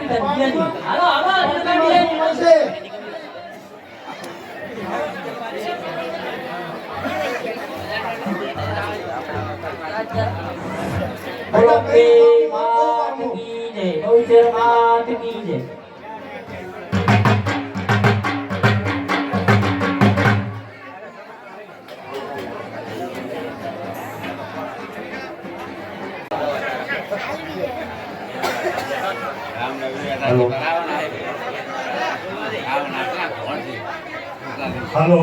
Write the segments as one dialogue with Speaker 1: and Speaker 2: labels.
Speaker 1: હાલો હાલો બોલો કે માત કી જય ગૌચર માત કી જય
Speaker 2: हेलो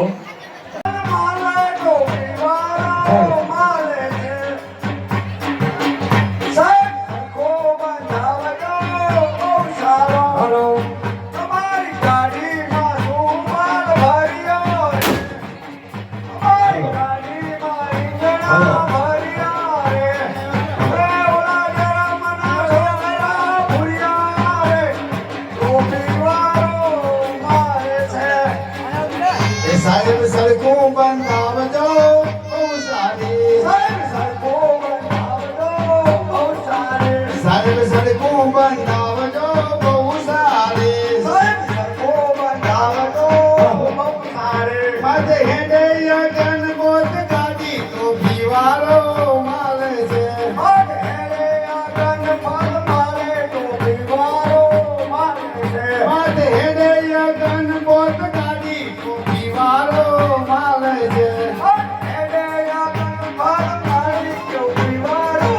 Speaker 2: साहिब सड़कों बनावजो बहुत सारे साहिब सड़कों बनावजो बहुत सारे साहिब सड़कों बनावजो बहुत सारे साहिब सड़कों बनावजो बहुत सारे मत हेडे यगन बोत गाड़ी तो पीवारो माले से मत हेडे यगन फल मारे तो पीवारो माले से मत हेडे यगन बोत गाड़ी तो पीवारो माले से हेडे यगन फल मारे तो पीवारो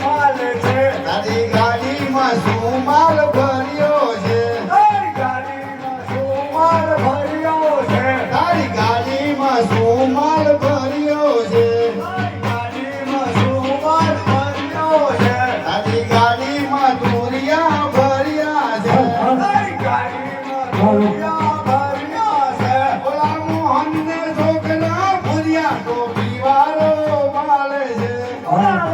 Speaker 2: माले से तारी गाड़ी में શું માલ ભર્યો છે તારી ગાડીમાં શું માલ ભર્યો છે તારી ગાડીમાં શું માલ ભર્યો છે તારી ગાડીમાં શું માલ ભર્યો છે તારી ગાડીમાં તુરિયા ભર્યા છે તારી ગાડીમાં તુરિયા ભર્યા છે ઓલા મોહનને છોકરા ભૂરિયા ટોપી વાળો માલે છે ઓલા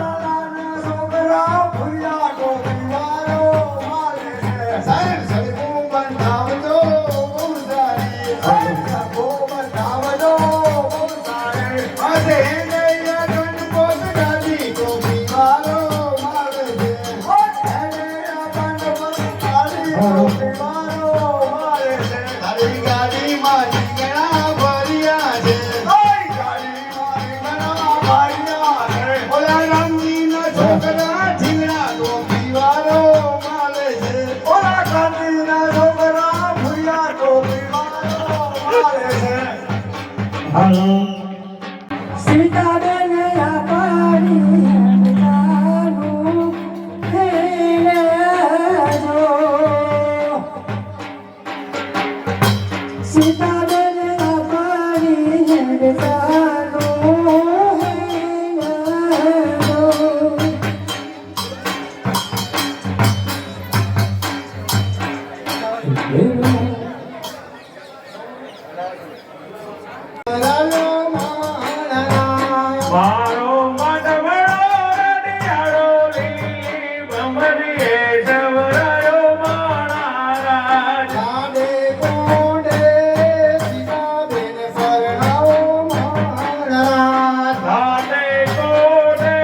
Speaker 2: છોકરા ભૂરિયા ટોપી વાળો માલે છે સાહેબ સડકો બનાવજો બહુ સારી સાહેબ સડકો બનાવજો બહુ સારી આજે હેડે યગન બોત ગાડી ટોપી વાળો માલે છે હેડે યગન બોત ગાડી ટોપી વાળો માલે છે તારી ગાડીમાં રીંગણા ભર્યા છે તારી ગાડીમાં રીંગણા ભર્યા છે ઓલા રંગીના છોકરા ઢીંગણા ટોપી વાળો માલે છે ઓલા ગાંધીના છોકરા ભૂરિયા ટોપી વાળો માલે છે
Speaker 3: हेलो सीताबेन यापारी जानो हेरे जो सीताबेन यापारी जानो हेरे जो
Speaker 2: રાલો માણના
Speaker 4: મારો મનવડો રડિયાળો લીલી ભમરીએ સવરાયો માણારાજ.
Speaker 2: જાડે કોડે સીતાબેન ફરણાવો માણના
Speaker 4: સાથે કોડે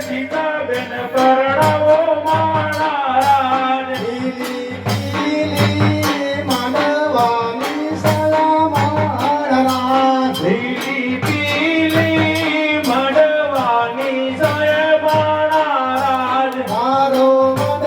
Speaker 4: સીતાબેન પરણાવો માણારાજ.
Speaker 2: લીલી પીલી માનવાની સલામાણના
Speaker 4: લીલી પીલી મડવાની સય માણારાજ.
Speaker 2: મારો મન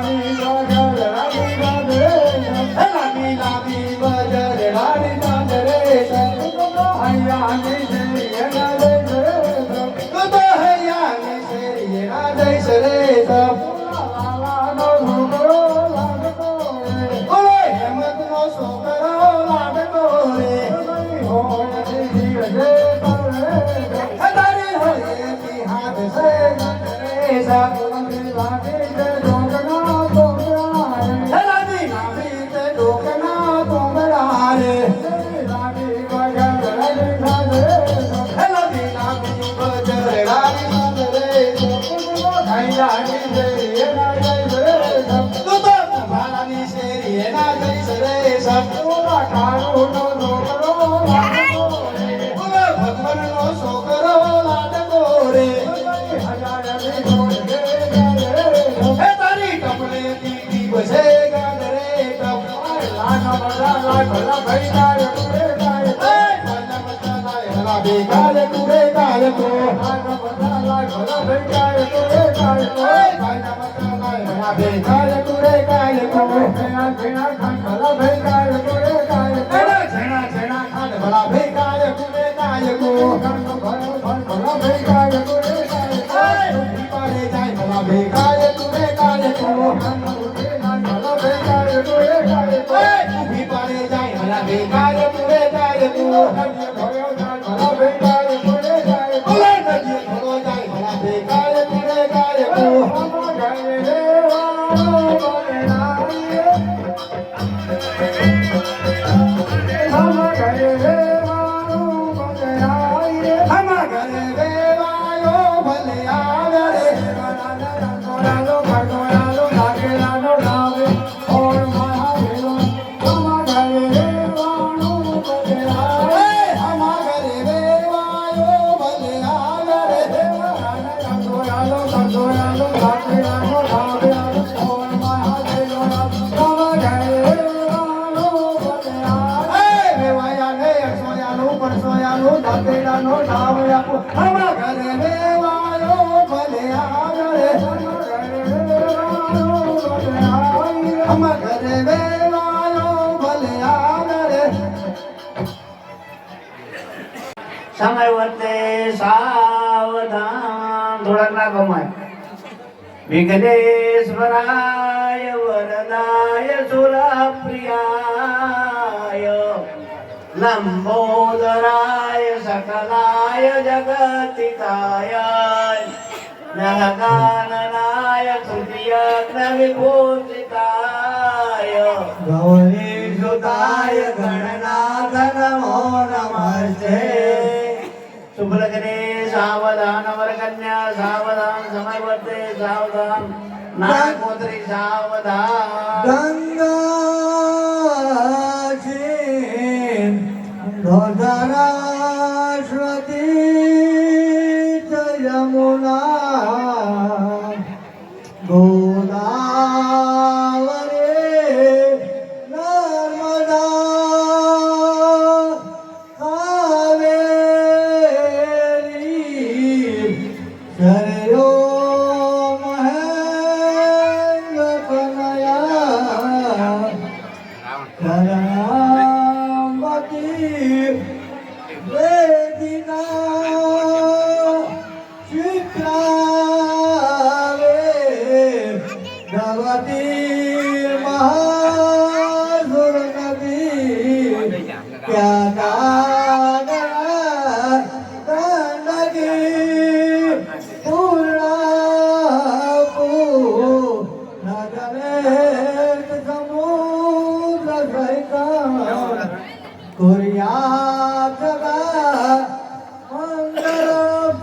Speaker 2: લાબી બજર લાબી બાંધરે લાબી લાબી બજર લાબી બાંધરે હૈયાની શેરી એના જઈશ રે તો હૈયાની શેરી એના જઈશ રે લાલાનો છોકરો લાડકો રે ઓય હેમંતનો છોકરો લાડકો રે હોય જીવ છે તારી હોય તી હાથ છે રે સાગુંગી લાગે તે ડોકના ડોકરા રે લાગી લાગી તે ડોકના ડોકરા રે લાગી બજર લાગી બાંધરે લાગી લાગી બજર લાગી બાંધરે હૈયાની શેરી એના જઈશ રે ભાલાની શેરી એના જઈશ રે સપોરા કાળુનો છોકરો લાડકો રે ભગવાનનો છોકરો લાડકો રે હજારની છોડ રે હે તારી ટપલે દીદી બસે ગાડ રે ટપ લાના બધા લાય ભલા ભાઈ ગાય કુરે ગાય લાના બધા લાય ભલા ભાઈ ગાય કુરે ગાય કો લાના બધા લાય ભલા ભાઈ ગાય કુરે ગાય કો લાના બધા લાય ભલા ભાઈ ગાય કુરે ગાય કો જેણા જેણા ખાન ભલા ભાઈ ગાય કુરે ગાય કો જેણા જેણા ખાન ભલા ભાઈ ગાય કુરે ગાય કો કરનો ભલો ભલ ભલા ભાઈ ગાય કુરે ગાય કો પાડે જાય ભલા ભાઈ ગાય કુરે ગાય કો કરનો ઉઠે ના ભલા ભાઈ ગાય કુરે ગાય કો ઊભી પાડે જાય ભલા ભાઈ ગાય કુરે ગાય કો નદીએ ભયો જાય ભલા ભાઈ ગાય કુરે ગાય કો નદીએ ભયો જાય ભલા ભાઈ ગાય કુરે ગાય કો હમ ગાય રે વાળો બનેરાય હમ ગાય રે વાળો બનેરાય હમ ઘરે વેવાયો ભલે આવે રે રાનો ભગવાનો લાગેલાનો લાવે ઓર મહાદેવ હમ ઘરે વેવાનો ભલે આવે હમ ઘરે વેવાયો ભલે આવે રે સંતોયાલો સંતોયાલો લાગેલાનો લાવે ઓર મહાદેવ હમ ઘરે વેવાનો ભલે આવે વેવાયા ને અક્ષોયાલો પરસોયાલો લાગેલાનો લાવે આપો હમ ઘરે વેવાયો ભલે આવે રે હમ ઘરે વેવાયો ભલે આવે રે
Speaker 1: સમય વર્તે સાવધાન થોડાક ના કમાય વિઘ્નેશ્વરાય વરદાય સુરપ્રિયાય લંબોદરાય સકલાય જગતિકાય નહકાનનાય તૃતીયગ્ન વિભૂષિતાય ગૌરી સુતાય ગણનાથ નમો નમસ્તે શુભ લગ્ને સાવધાન વરકન્યા સાવધાન સમય વર્તે સાવધાન નાગોત્રી સાવધાન
Speaker 3: ગંગા છે ધરાશ્વતી યમુના ગોદાવરી નર્મદા કાવેરી સરયો મહેન્દ્ર કનયા કરામતી વેદિકા શિખરાવે ભગવતી મહાસુર નદી ક્યાં ગંડકી પૂર્ણાપુ નગરે સમુદ્ર સહિતા કુર્યા જગા મંગલમ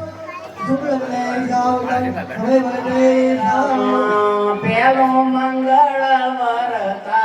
Speaker 3: શુક્લને જાવતમ હવે ભલે
Speaker 1: પેલો મંગળ વરતા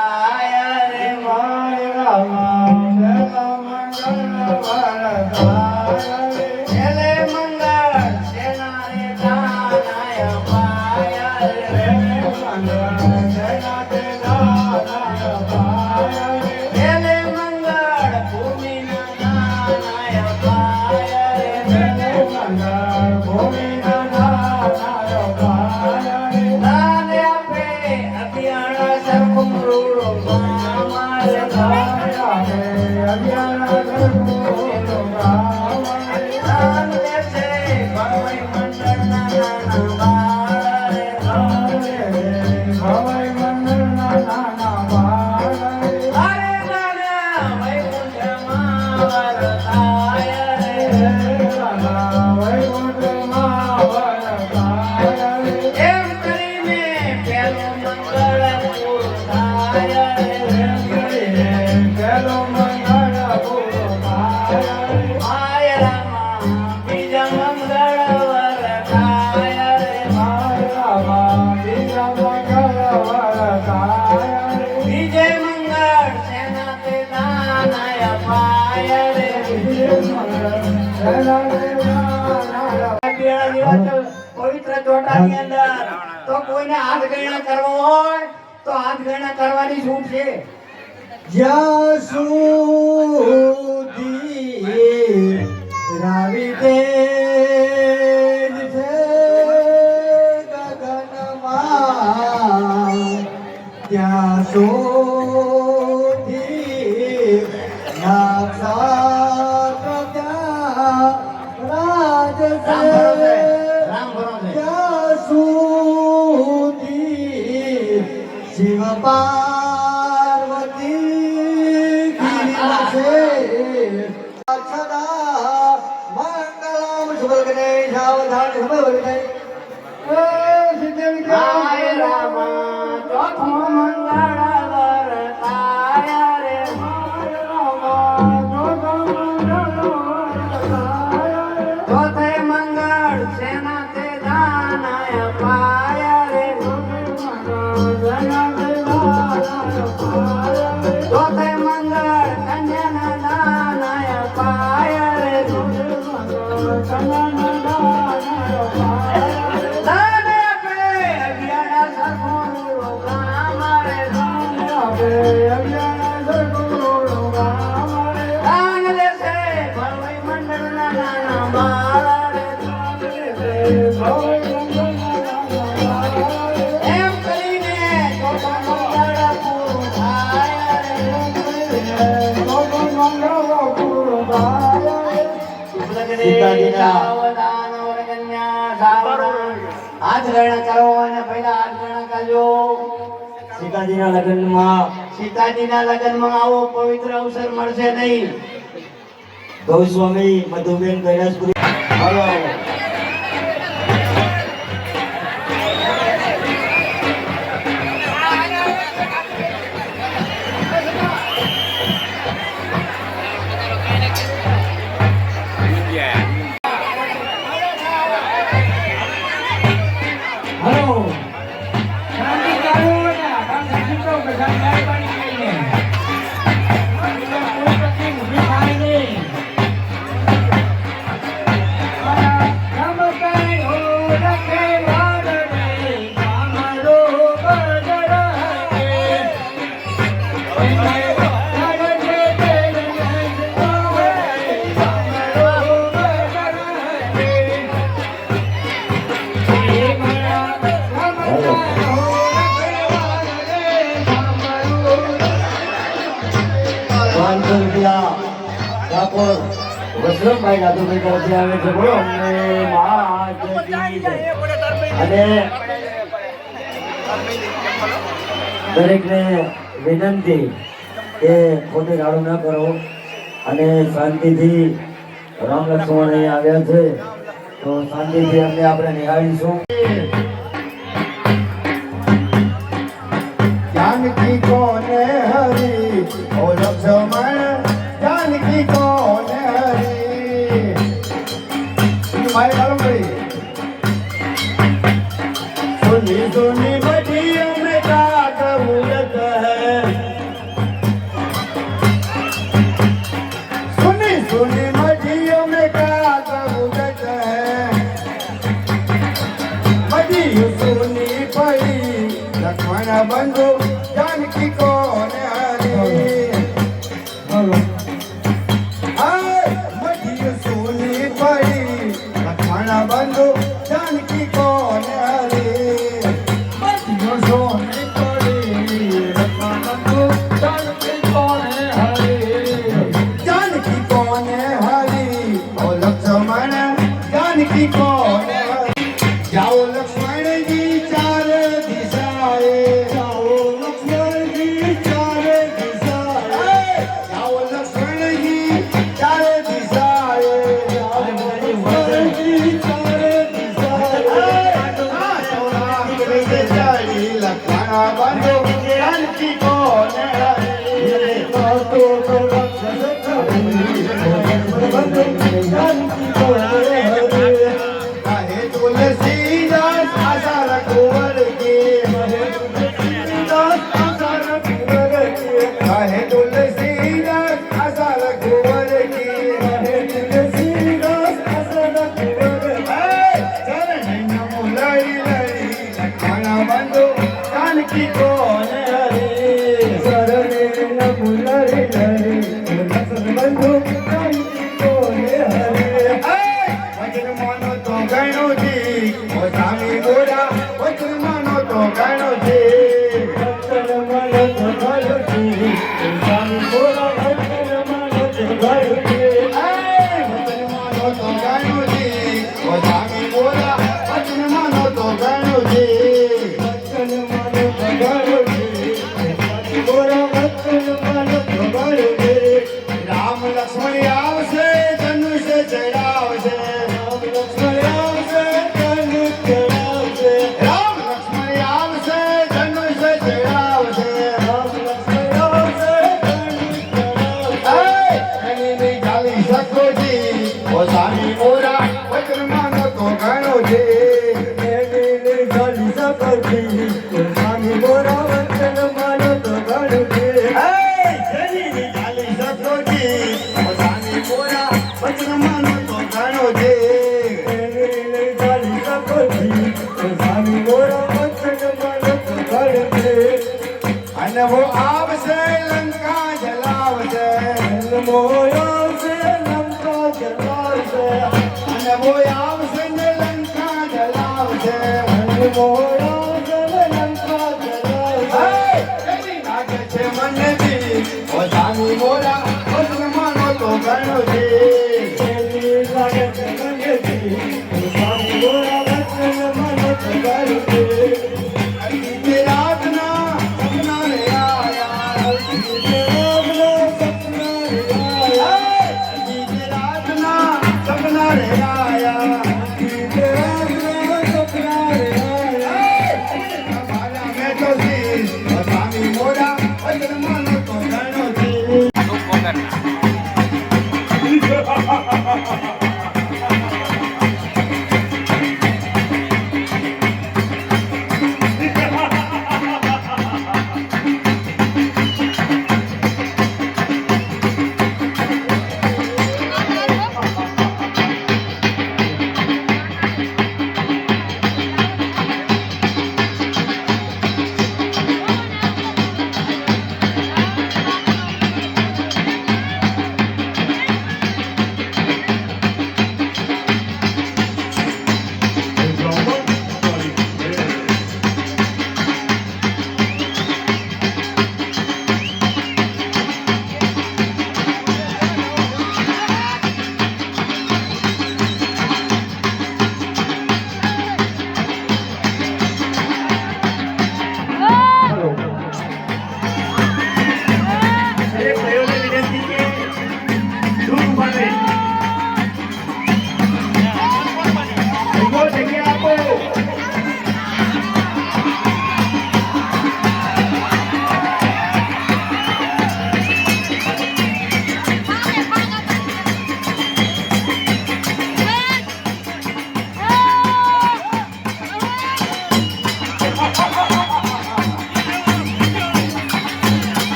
Speaker 1: મંગળ પૂરું થાય
Speaker 3: પેલો મંગળ પૂરો થાય
Speaker 1: માય રામા બીજા મંગળ વર થાય
Speaker 3: બીજા મંગળ વરસાય
Speaker 1: વિજય મંગળ સેના તે નાનાય પાય રે પવિત્ર ચોટાની અંદર તો કોઈને હાથ ગણના કરવો હોય તો હાથ ગણના કરવાની છૂટ છે
Speaker 3: જ્યાં સુધી રાવી તેજ છે ગગનમાં ત્યાં સુધી નક્ષત્ર ત્યાં રાજ છે
Speaker 1: રામ ભરોસે
Speaker 3: ત્યાં સુધી શિવ પાર્વતી ગિરિવસે અક્ષરા મંગલમ શુભ ગણેશ સાવધાન શુભ ગણેશ
Speaker 1: હાય રામ ચોથો મંગળ વર થાય રે ચોથે મંગળ સેના તે દાનાય પાય રે ચોથે મંગળ કન્યાના દાનાય પાય રે દાન આપે અગિયાર સરખું ગામ રે દાન દેશે ભવય મંડળના નાના માળા રે એમ કરીને ચોથો મંગળ પૂરું થાય રે સાવધાન વરકન્યા સાવધાન હાથ ગણના કરો અને પહેલા હાથ ગણના કરજો
Speaker 3: સીતાજીના લગ્નમાં
Speaker 1: સીતાજીના લગ્નમાં આવો પવિત્ર અવસર મળશે નહીં
Speaker 3: ગૌસ્વામી મધુબેન કૈલાસપુરી
Speaker 1: હલો
Speaker 3: હલો વસરામભાઈ દાદુભાઈ તરફથી આવે છે બોલો અમને અને દરેકને વિનંતી કે ખોટી ગાળો ન કરો અને શાંતિથી રામ લક્ષ્મણ અહીં આવ્યા છે તો શાંતિથી અમને આપણે નિહાળીશું
Speaker 2: जानकी कोने हरी ओ लक्ष्मण जानकी कोने हरी माय गालमड़ी सुनी सुनी बड़ी में काट मूरत है सुनी सुनी बड़ी में काट मूरत है बड़ी सुनी पड़ी लक्ष्मण बंधु जानकी कोने हरी मधी सुनी पड़ी लक्ष्मण बंधु जानकी कोने हरी मधी सुनी पड़ी लक्ष्मण बंधु जानकी कोने हरी जानकी कोने हरी ओ लक्ष्मण जानकी कोने हरी जाओ लक्ष्मण जी चार दिशाए जाओ लक्ष्मण जी चार दिशाए जाओ लक्ष्मण जी चार दिशाए जाओ लक्ष्मण जी चार दिशाए लक्ष्मण ઘણા બંધો જાનકી કોને હરે
Speaker 3: તો રાક્ષસ જાનકી કોને હરે
Speaker 2: કહે તુલસીદાસ આશા રઘુવર કે
Speaker 3: દાસ આશા રઘુવર કે
Speaker 2: કહે તુલસીદાસ આશા રઘુવર કે
Speaker 3: તુલસીદાસ આશા રઘુવર
Speaker 2: ચરણ મુલરી લરી ઘણા બંધો જાનકી કોને હરે
Speaker 3: શરણે મુલરી લરી લક્ષ્મણ બંધુ જાનકી કોને હરે
Speaker 2: વચન માનો તો ગણો જી ઓ સ્વામી ગોરા વચન માનો તો ગણો જી
Speaker 3: ભક્તન મન તો ગયો છે સ્વામી બોલા ભક્તન મન તો ગયો છે
Speaker 2: વચન માનો તો ગણો જી ઓ સ્વામી ગોરા વચન માનો તો ગણો જી
Speaker 3: ભક્તન મન તો ગયો છે સ્વામી બોલા ભક્તન મન તો ગયો છે
Speaker 2: રામ લક્ષ્મણ આવશે ધનુષ ચડાવશે
Speaker 3: રામ લક્ષ્મણ આવશે ધનુષ ચડાવશે
Speaker 2: રામ લક્ષ્મણ આવશે ધનુષ ચડાવશે
Speaker 3: રામ લક્ષ્મણ આવશે ધનુષ ચડાવશે
Speaker 2: એની ચાલી શકો જી ઓ સ્વામી ગોરા વચન માનો તો ગણો જી
Speaker 3: એની ચાલી શકો જી સ્વામી બોલા ભક્તન મન તો ગયો છે
Speaker 2: જેની ચાલી શકો જી ઓ સ્વામી ગોરા વચન માનો તો ગણો જી
Speaker 3: એની ચાલી શકો જી સ્વામી બોલા ભક્તન મન તો ગયો છે
Speaker 2: અને वो આવશે લંકા જલાવશે
Speaker 3: મોયો છે લંકા જલાવશે
Speaker 2: અને वो આવશે ને લંકા જલાવશે
Speaker 3: મોયો છે લંકા જલાવશે
Speaker 2: એની લાગે છે મને જી ઓ સ્વામી ગોરા વચન માનો તો ગણો જી
Speaker 3: એની લાગે છે મને જી સ્વામી બોલા ભક્તન મન તો ગયો છે
Speaker 2: બીજી રાતના સપના રે આયા બીજી રાતના સપના રે આયા મારા મેં તો જી ઓ સ્વામી ગોરા વચન માનો તો ગણો જી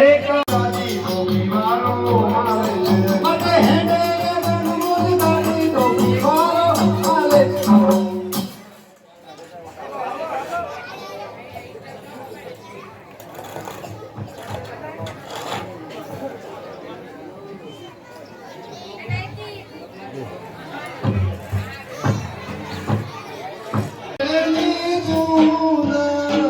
Speaker 4: એક
Speaker 2: ગાડી ટોપી વાળો આવે છે.
Speaker 1: માટે હેડે ગણમોજ ગાડી ટોપી વાળો આવે છે.
Speaker 2: એની દુલારી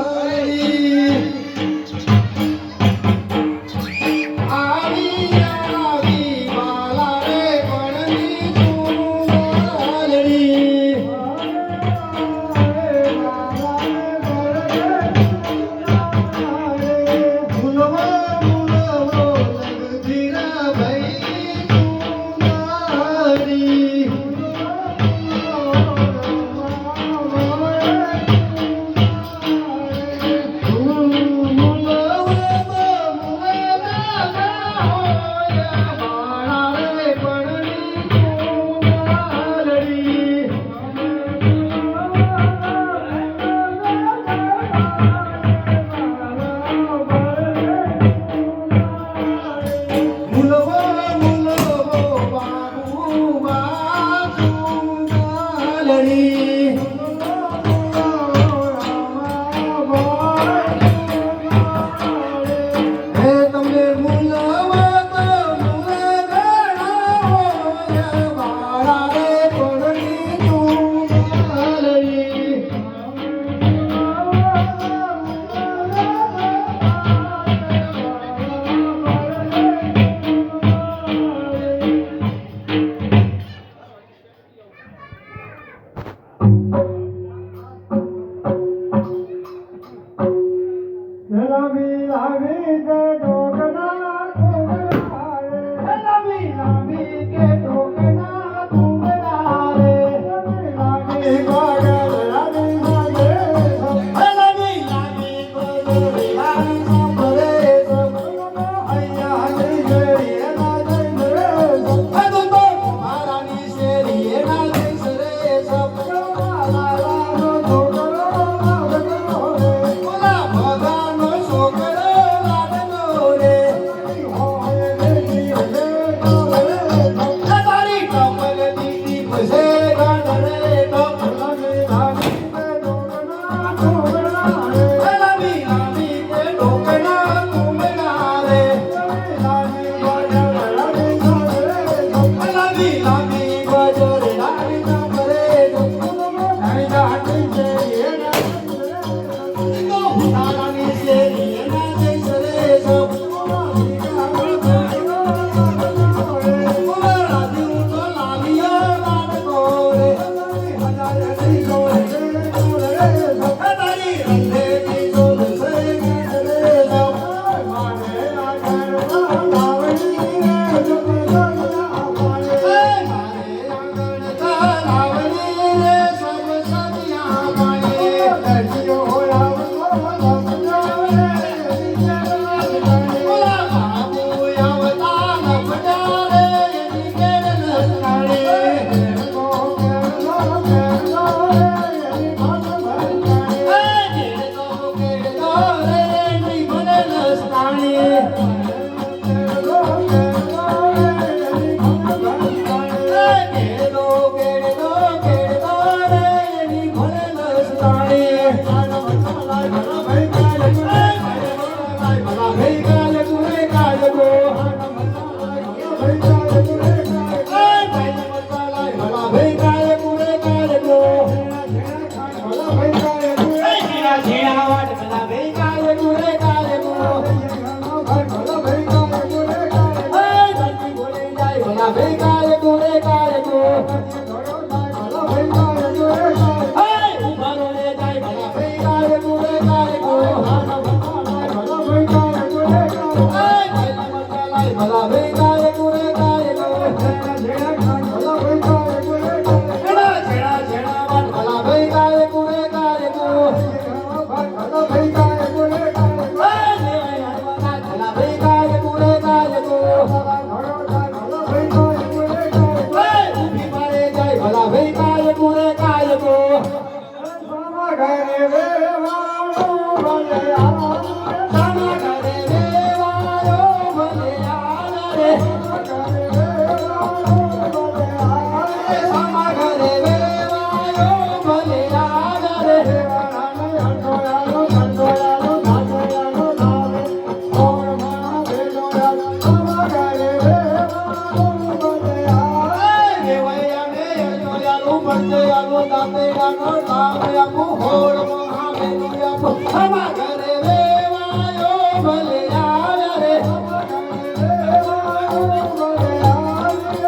Speaker 2: હોળ મહામેલુયા આમાં ઘરે વેવાયો ભલે આવે રે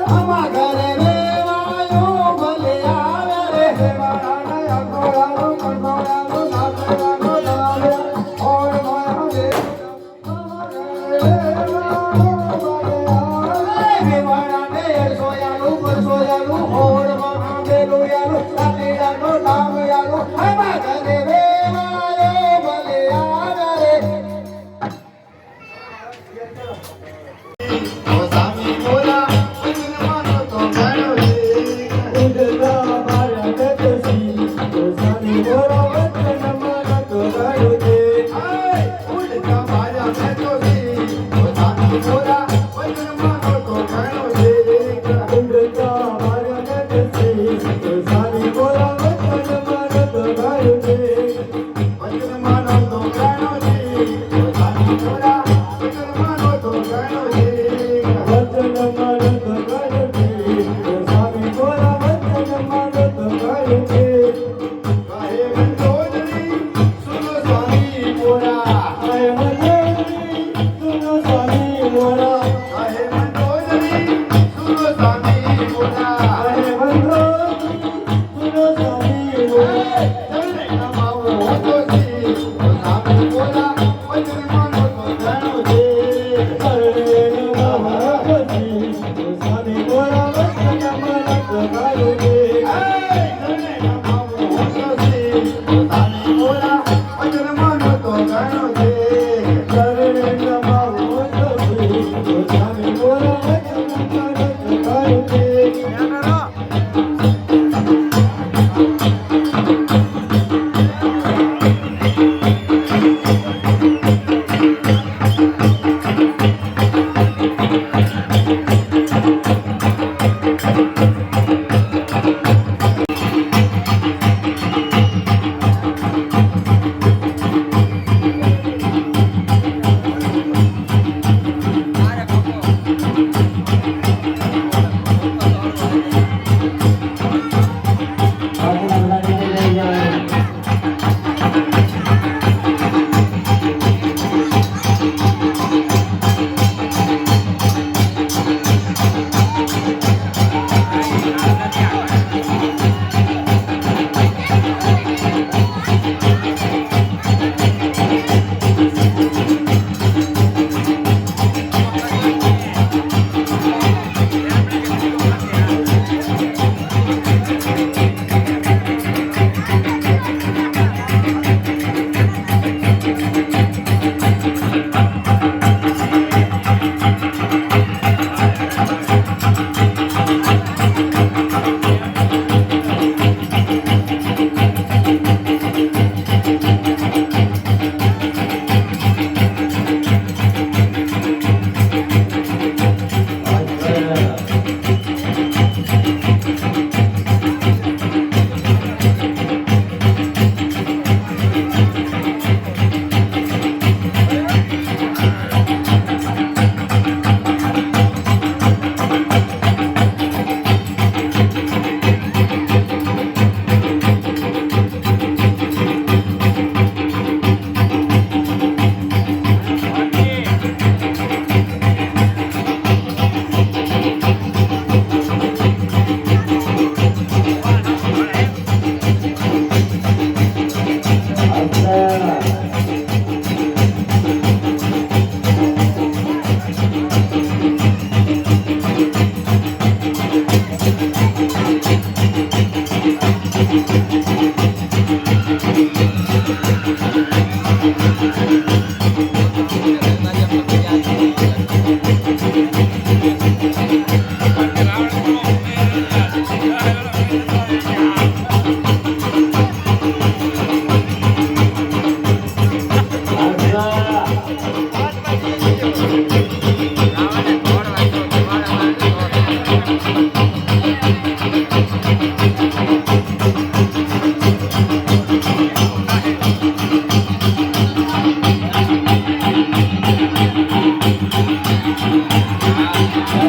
Speaker 2: આમાં ઘરે વેવાયો ભલે આવે રે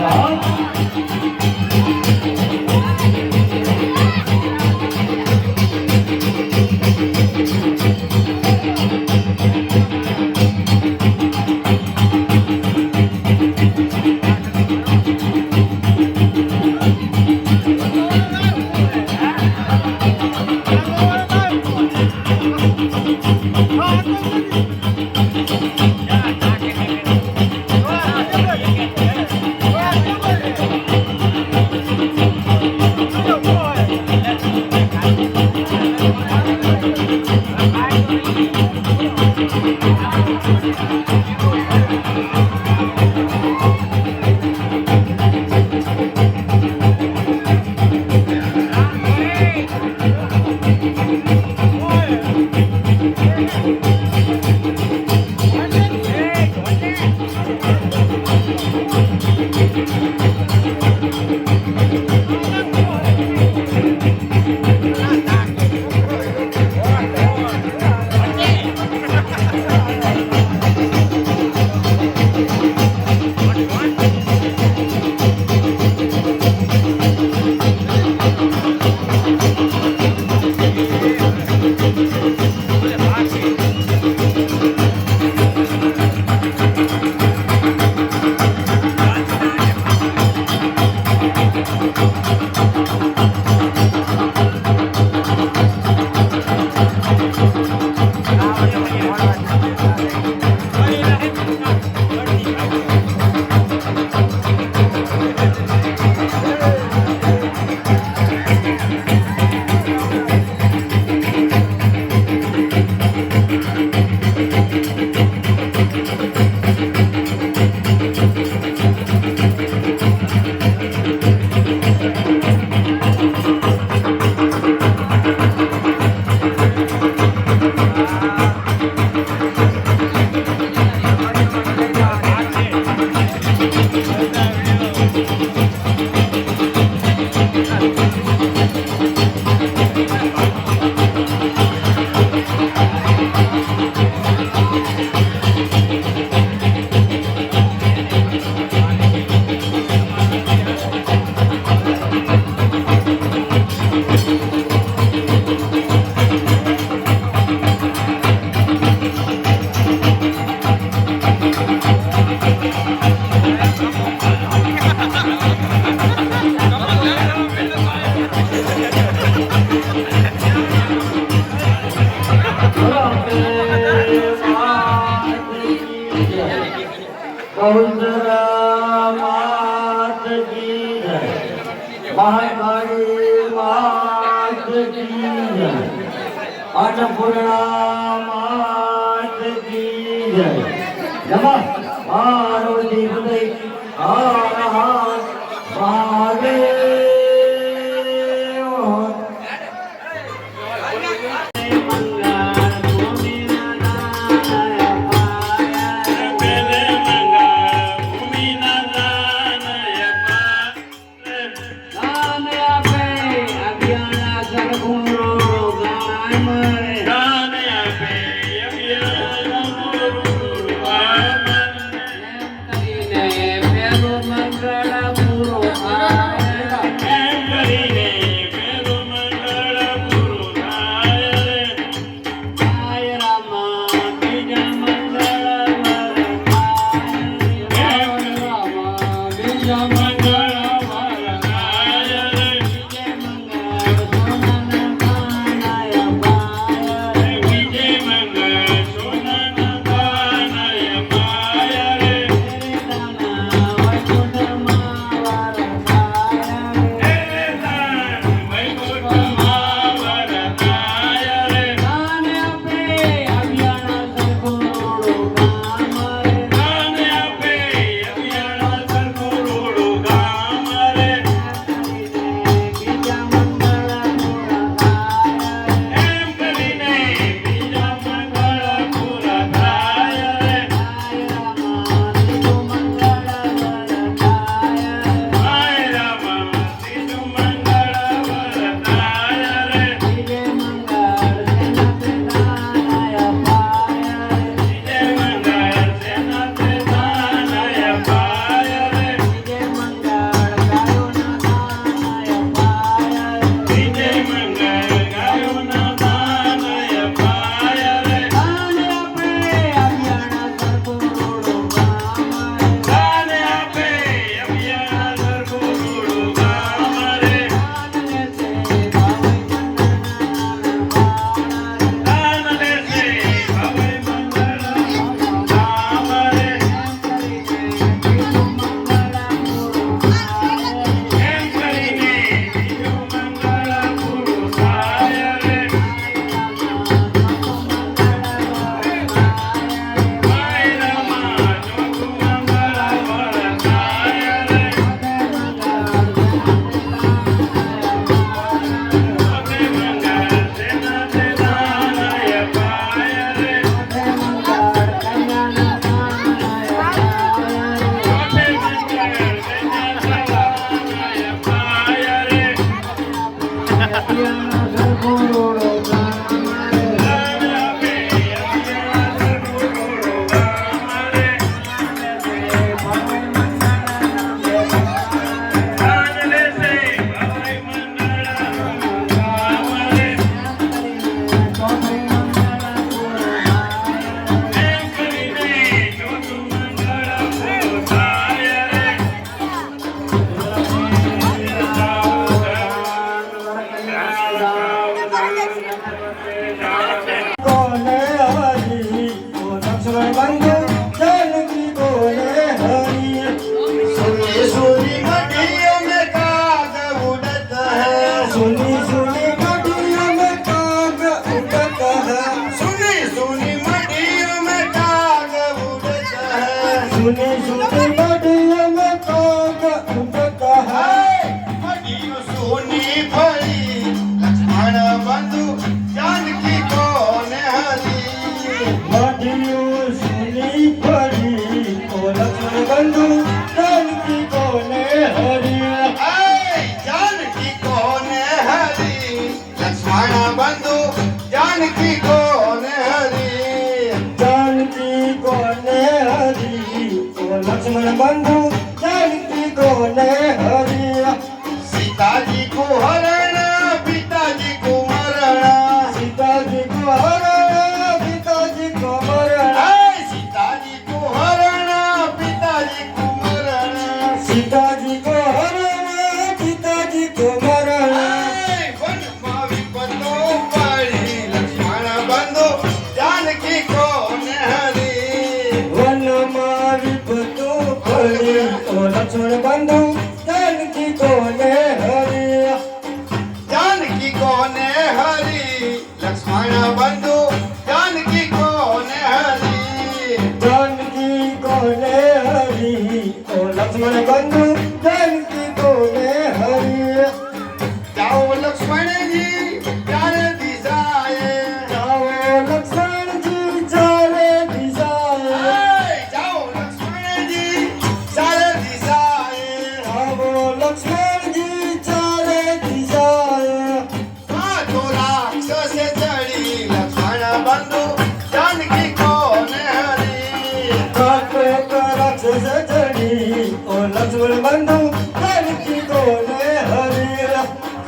Speaker 3: Hello. मंगला मात की जय महाकाली मात की जय अन्नपूर्णा मात की जय नमः पार्वती पते हर हर महादेव
Speaker 2: सुने सुने मडियों में काग उड़ता है मडियों सोनी भरी लक्ष्मण बंधु जानकी कौन हरी मडियों सोनी भरी ओ लक्ष्मण बंधु जानकी कौन हरी जानकी कौन हरी लक्ष्मण बंधु जानकी कौन हरी जानकी कौन हरी लक्ष्मण बंधु जानकी कौन हरिया सीता जी को हरना पिताजी को मरना सीता जी को हरना पिताजी को मरना सीता जी को हरना पिताजी को मरना सीता जी को हरना पिताजी को मरना वन में विपत्तो पड़ी लक्ष्मण बंधु जानकी कौन हरी वन में विपत्तो पड़ी
Speaker 3: લક્ષ્મણ બંધુ જાનકી કોને હરી
Speaker 2: जानकी कोने हरी लक्ष्मण बंधु जानकी कोने हरी
Speaker 3: જાનકી કોને હરી ઓ લક્ષ્મણ બંધુ જાનકી કોને હરી
Speaker 2: जाओ लक्ष्मण जी चारे दिशाए
Speaker 3: જાઓ લક્ષ્મણજી ચારે દિશાએ
Speaker 2: जाओ लक्ष्मण जी चारे दिशाए
Speaker 3: આવો લક્ષ્મણજી ચારે દિશાએ
Speaker 2: तो राक्षस चढ़ी लक्ष्मण बंधु जानकी कोने हरी
Speaker 3: કાટે રાક્ષસ ચડી ઓ લક્ષ્મણ બંધુ જાનકી કોને હરી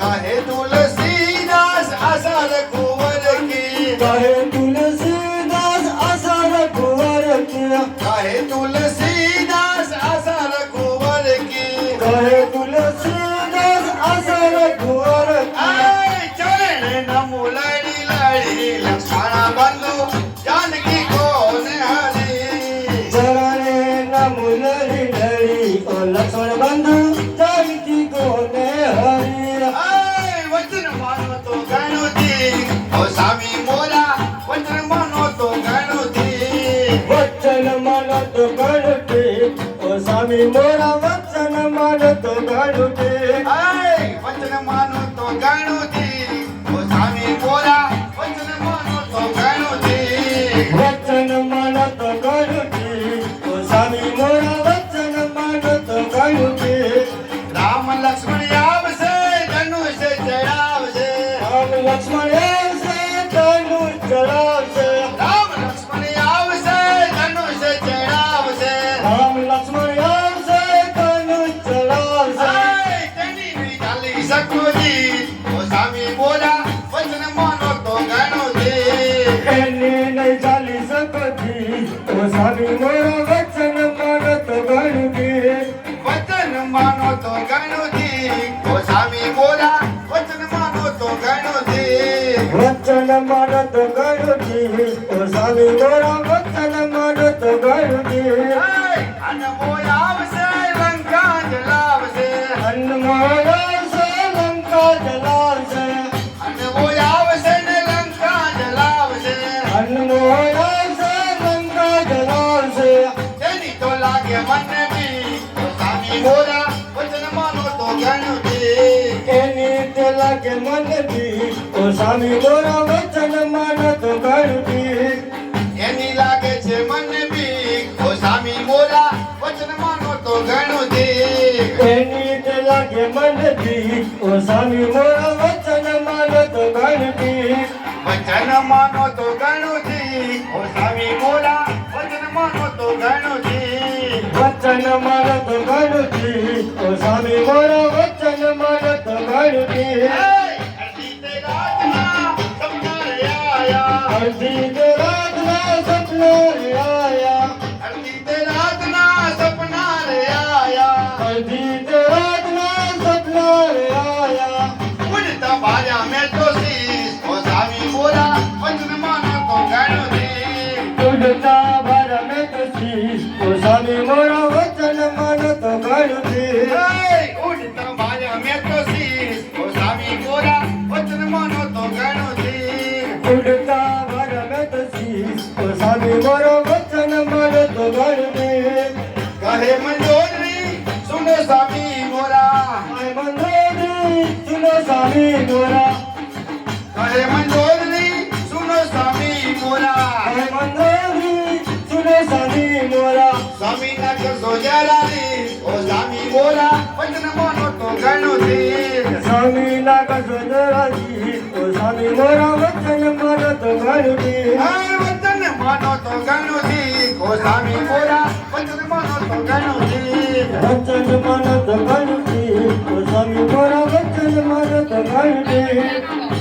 Speaker 2: कहे तुलसीदास असर कुंवर की
Speaker 3: કહે તુલસીદાસ અસર કુંવર કિયા
Speaker 2: कहे तुलसीदास असर कुंवर की
Speaker 3: કહે તુલસીદાસ અસર કુંવર કિયા
Speaker 2: आय चरण नमो लड़ी लड़ी लक्ष्मण बंधु जानकी कोने हरी
Speaker 3: ચરણે નમો લડી લડી ઓ લક્ષ્મણ બંધુ જાનકી કોને હરી
Speaker 2: आय वचन मानो तो गणु दी ओ स्वामी मोरा वचन मानो तो गणु दी
Speaker 3: વચન માનત ગણતે ઓ સ્વામી મોરા વચન માનત ગણતે
Speaker 2: आय वचन मानो तो गणु दी ओ स्वामी मोरा वचन मानो तो गणु दी
Speaker 3: વચન માનત ગણતે ઓ સ્વામી મોરા વચન માનત ગણતે
Speaker 2: राम लक्ष्मण आवसे धनुष चढ़ावसे
Speaker 3: રામ લક્ષ્મણ આવશે ધનુષ ચલાવશે
Speaker 2: राम लक्ष्मण आवसे धनुष चढ़ावसे
Speaker 3: રામ લક્ષ્મણ આવશે ધનુષ ચલાવશે
Speaker 2: आय तेनी भी डाली सको जी ओ स्वामी बोला वचन मानो तो गणो दे
Speaker 3: એની નહીં ચાલી શકતી ઓ સ્વામી મોરા વચન માનત ગણતે
Speaker 2: वचन मानो तो गणो दी ओ स्वामी बोला वचन मानो तो गणो दे
Speaker 3: વચન માનત ગણતી ઓ સ્વામી મોરા વચન માનત ગણતી
Speaker 2: आय अनमो आवसे लंका जलावसे
Speaker 3: અન્નમાળાશે લંકા જલાવશે
Speaker 2: अनमो आवसे ने लंका जलावसे
Speaker 3: અન્નમાળાશે લંકા જલાવશે
Speaker 2: तेनी तो लागे मन भी ओ स्वामी बोला वचन मानो तो गणो दे
Speaker 3: એની તે લાગે મનથી ઓ સ્વામી મોરા વચન માનત ગણતી
Speaker 2: એની લાગે છે મન બી ઓ સ્વામી બોલા વચન માનો તો ઘણું દે
Speaker 3: એની તે લાગે મનથી ઓ સ્વામી મોરા વચન માનત ગણતી
Speaker 2: વચન માનો તો ઘણું દી ઓ સ્વામી બોલા વચન માનો તો ઘણું દી
Speaker 3: વચન માનત ગણતી ઓ સ્વામી મોરા વચન માનત ગણતી
Speaker 2: અડધી તે રાતના સપના રે આયા
Speaker 3: અડધી તે રાતના સપના રે આયા
Speaker 2: અડધી તે રાતના સપના રે આયા
Speaker 3: અડધી તે રાતના સપના રે આયા
Speaker 2: ઉડતા ભાર્યા મેં તો શીશ ઓ સ્વામી બોલા વચન માનો તો ઘણું દી
Speaker 3: ઉડતા ભરમે તસી ઓ સ્વામી મોરા વચન માનત ગણતી
Speaker 2: ઉડતા ભાર્યા મેં તો શીશ ઓ સ્વામી બોલા વચન માનો તો ઘણું દી
Speaker 3: ઉડતા ભરમે તસી ઓ સ્વામી મોરા વચન માનત ગણતી
Speaker 2: કહે મંજોરી સુનો સ્વામી મોરા
Speaker 3: આય મંદોરી સુનો સ્વામી મોરા
Speaker 2: કહે મંજોરી સુનો સ્વામી મોરા
Speaker 3: આય મંદોરી સુનો સ્વામી મોરા
Speaker 2: સ્વામી ના કરશો જલાલી ઓ સ્વામી બોલા વચન માનો તો ઘણું દી
Speaker 3: સ્વામી લાગ સુંદરાજી ઓ સ્વામી મોરા વચન માનત ગણતી
Speaker 2: હાય વચન માનો તો ઘણું દી ઓ સ્વામી બોલા વચન માનો તો ઘણું દી
Speaker 3: વચન માનત ગણતી ઓ સ્વામી મોરા વચન માનત ગણતી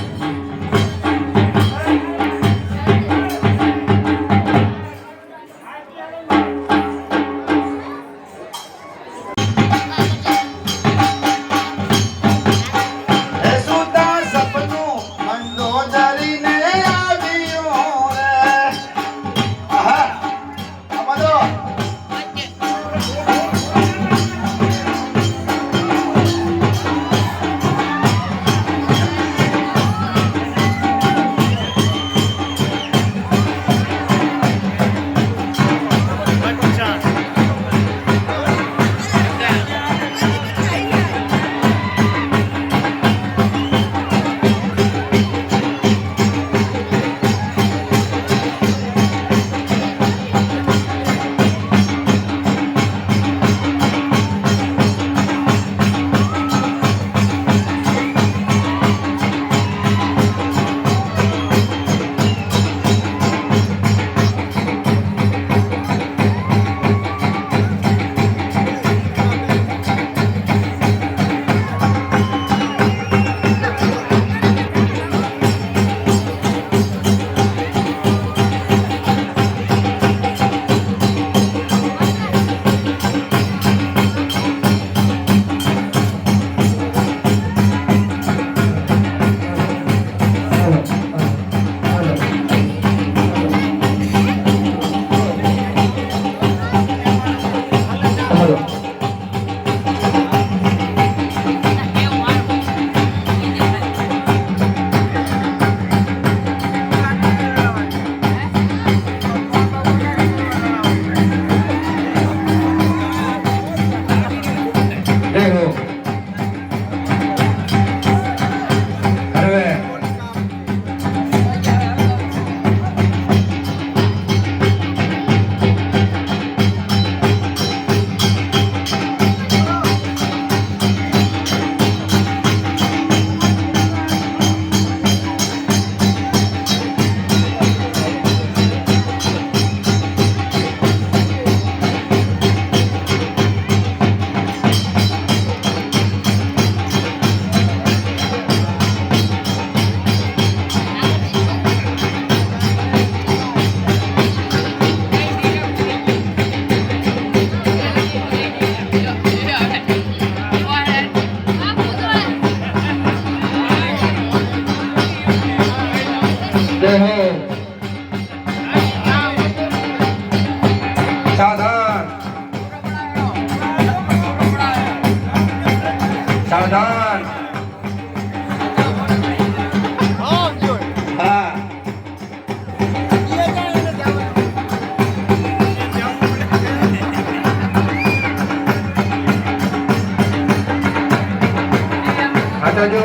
Speaker 2: સાવધાન હા ખાતા જો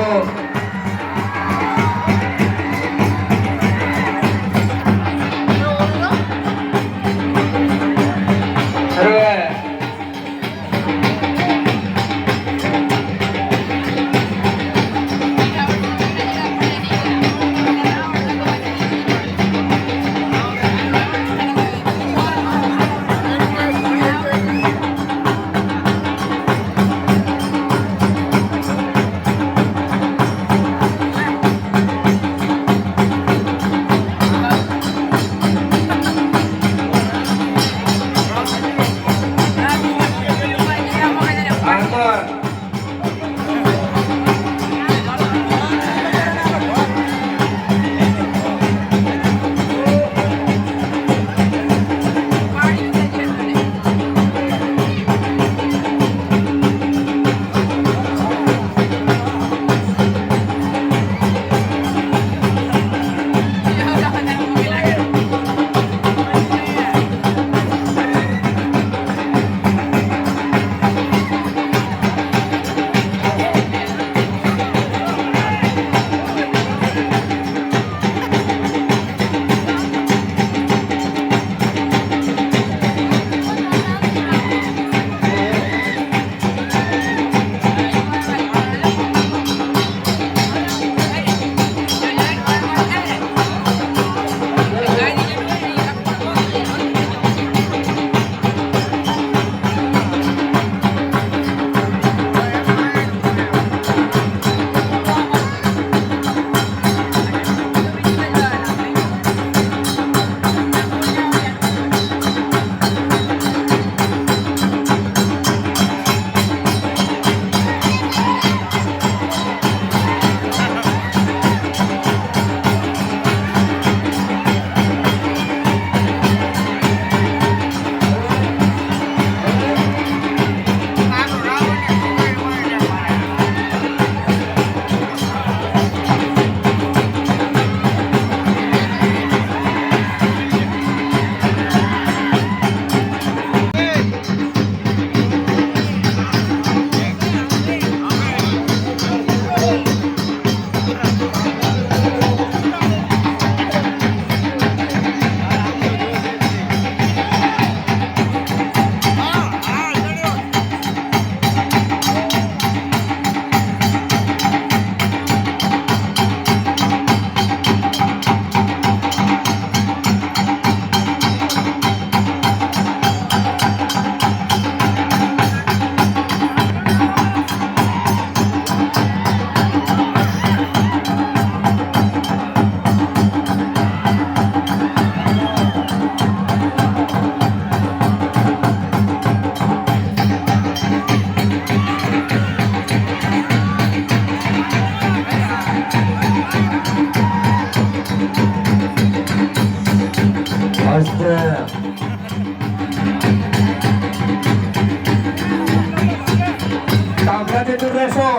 Speaker 2: સાવધાની દૂર રહેશો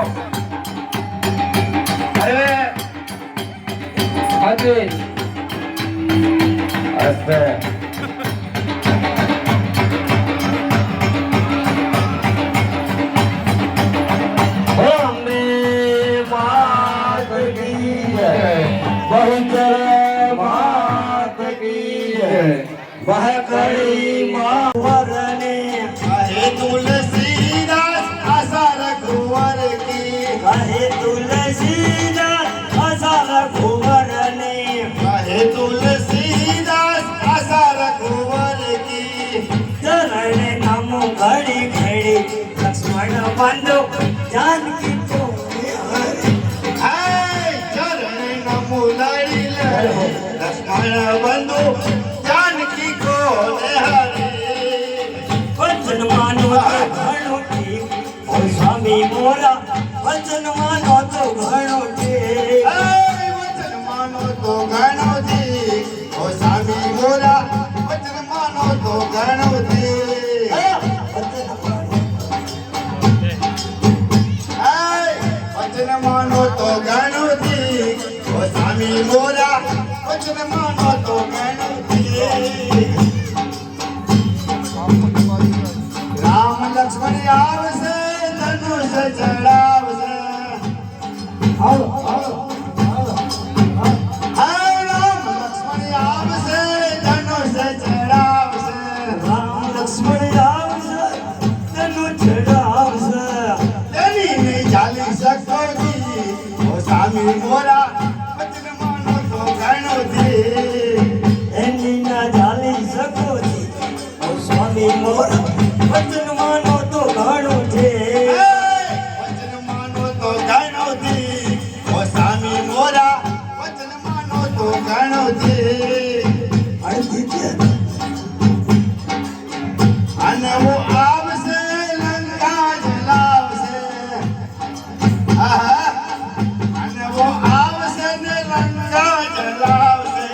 Speaker 2: અરે હાજી અસ્તે
Speaker 3: वह कड़ी मावरने
Speaker 2: कहे तुलसीदास आशा रघुवर की
Speaker 3: कहे तुलसीदास आशा रघुवरने
Speaker 2: कहे तुलसीदास आशा रघुवर की
Speaker 3: चरण नमो घड़ी घड़ी लक्ष्मण बंधु जानकी को
Speaker 2: हाय चरण नमो लड़ी लक्ष्मण बंधु जानकी को हरे
Speaker 3: वचन मानो तो घणो ठीक ओ स्वामी मोरा वचन मानो तो घणो ठीक
Speaker 2: वचन मानो तो घणो दी ओ स्वामी मोरा वचन मानो तो घणो दी
Speaker 3: वचन मानो
Speaker 2: हाय વચન માનો તો ગણોથી ઓ સ્વામી મોરા વચન માનો તો ગણોથી રામ લક્ષ્મણ આવશે ધનુષ ચડાવશે
Speaker 1: આવો આવો
Speaker 2: રામ લક્ષ્મણ આવશે ધનુષ ચડાવશે
Speaker 3: રામ લક્ષ્મણ આવશે તેનું ચડાવશે
Speaker 2: તેની નહીં ચાલી શકો જી ઓ સ્વામી મોરા વચન માનો તો ગણોથી
Speaker 3: એની ના ચાલી શકો જી ઓ સ્વામી મોરા વચન માનો તો ઘણું છે
Speaker 2: વચન માનો તો ગણોથી ઓ સ્વામી મોરા વચન માનો તો ગણોથી
Speaker 3: અડધી છે
Speaker 2: અને वो આવશે લંકા જલાવશે આહા અને वो આવશે ને લંકા જલાવશે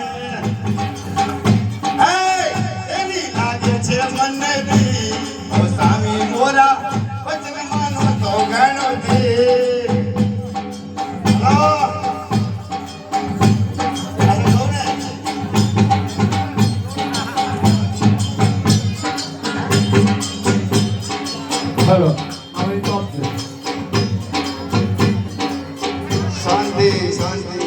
Speaker 2: એની લાગે છે મને બી ઓ સ્વામી મોરા વચન માનો તો ગણોથી હલો
Speaker 4: હલો હવે તો
Speaker 2: શાંતિ શાંતિ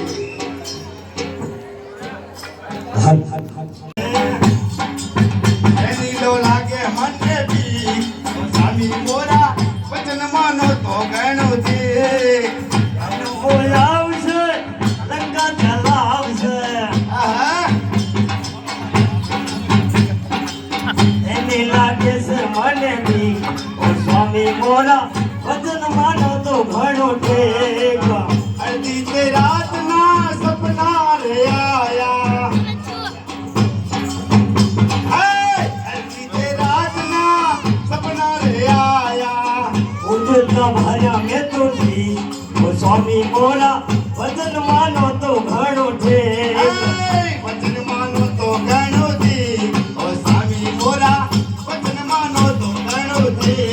Speaker 2: એની લો લાગે મને બી સ્વામી મોરા વચન માનો તો ગણોથી
Speaker 3: આવશે લંકા ચલાવશે
Speaker 2: આહા
Speaker 3: એની લાગે છે મને બી ઓ સ્વામી મોરા વચન માનો તો ઘણો ઠેક
Speaker 2: અડધી તે રાતના સપના રે આયા અડધી તે રાતના સપના રે આયા
Speaker 3: ઉઠતા ભાર્યા મેં તો જી ઓ સ્વામી મોરા વચન માનો તો ઘણો ઠેક
Speaker 2: વચન માનો તો ગણોથી ઓ સ્વામી મોરા વચન માનો તો ગણોથી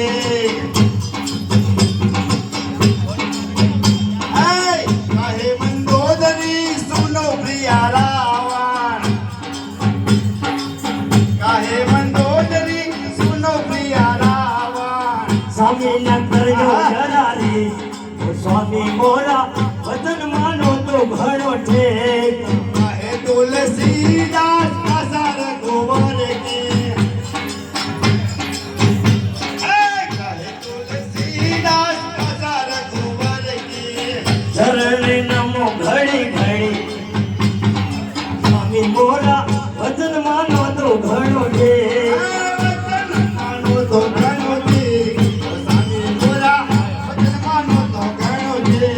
Speaker 2: કહે મંદોદરી સુનો પ્રિયા રાવણ કહે મંદોદરી સુનો પ્રિયા રાવણ
Speaker 3: સ્વામી ના કરજો જરારી ઓ સ્વામી મોરા વચન માનો તો ઘણો ઠેક
Speaker 2: કહે તુલસીદાસ અસર ગોબર કી કહે તુલસીદાસ અસર ગોબર કી
Speaker 3: ચરણે નમો ઘડી ઘડી સ્વામી મોરા વચન માનો તો ઘણો ઠેક
Speaker 2: વચન માનો તો ગણોથી ઓ સ્વામી મોરા વચન માનો તો ગણોથી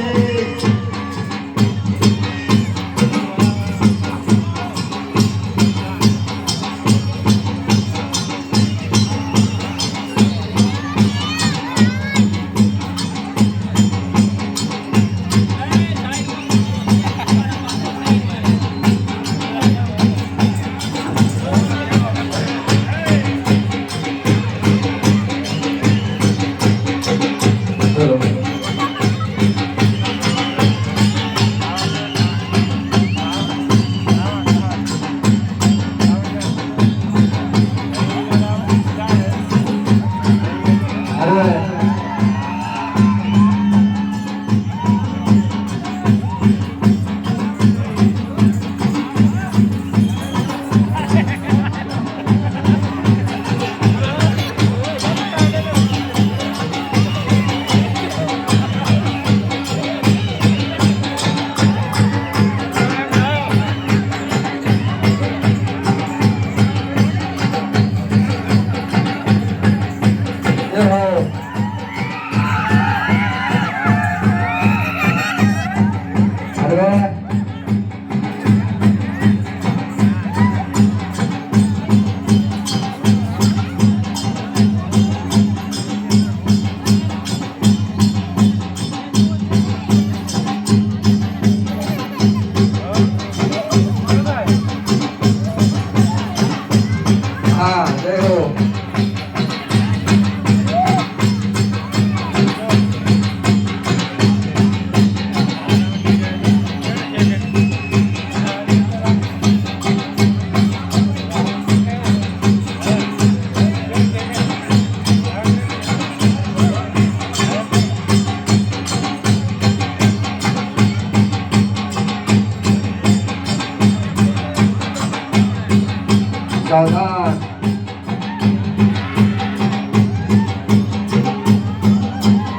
Speaker 5: સાવધાન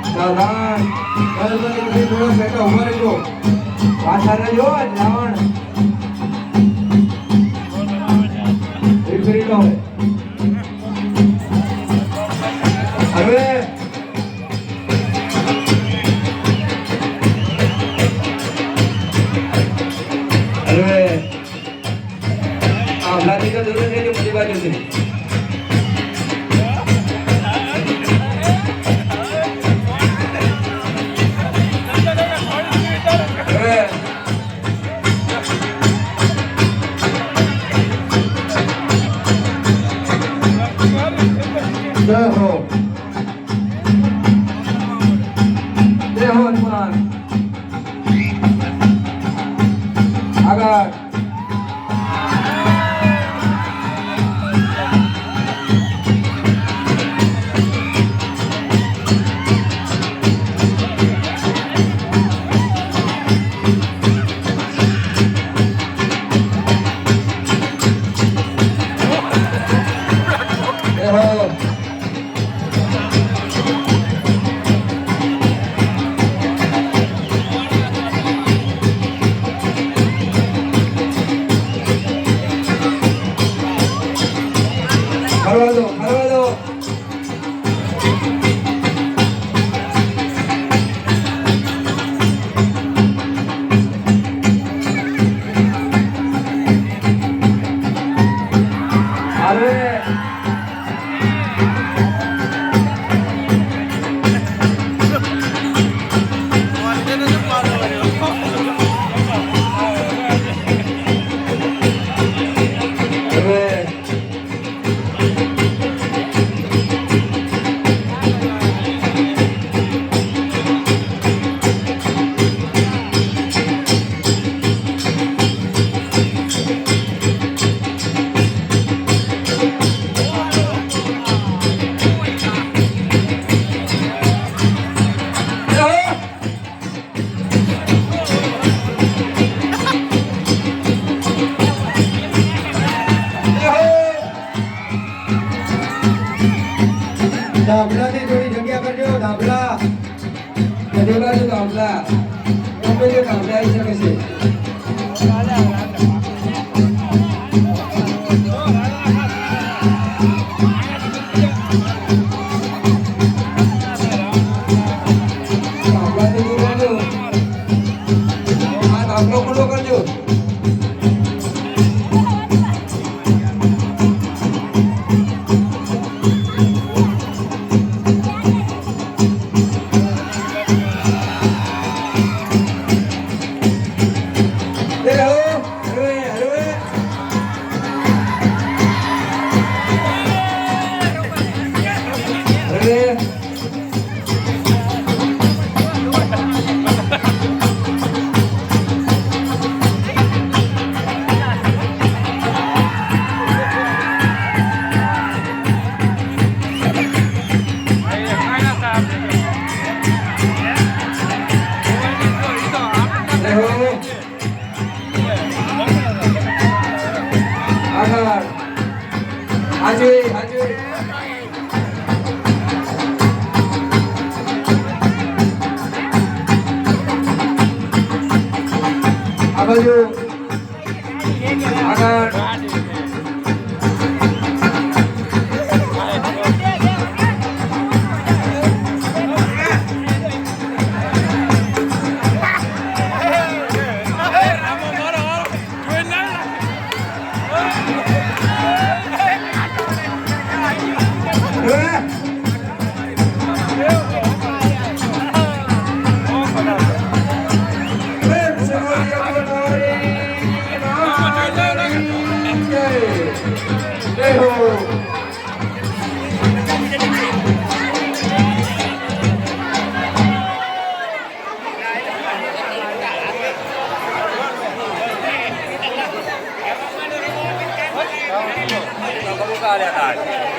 Speaker 5: સાવધાન ગણપતિ પછી થોડો બેઠો ઉભો રહેજો પાછા રહેજો રાવણ ફરી લો હવે આમલાની તો જરૂર છે કે બધી બાજુથી જય હો હનુમાન આગળ ફરવા દો દાબલાની થોડી જગ્યા કરજો દાબલા બધી બાજુ દાબલા ગમે તે દાબલા આવી શકે છે દાબલાથી દૂર રહેજો આ દાબલો ખુલ્લો કરજો હાજી હાજી આ બાજુ આગળ
Speaker 4: આવ્યા હતા.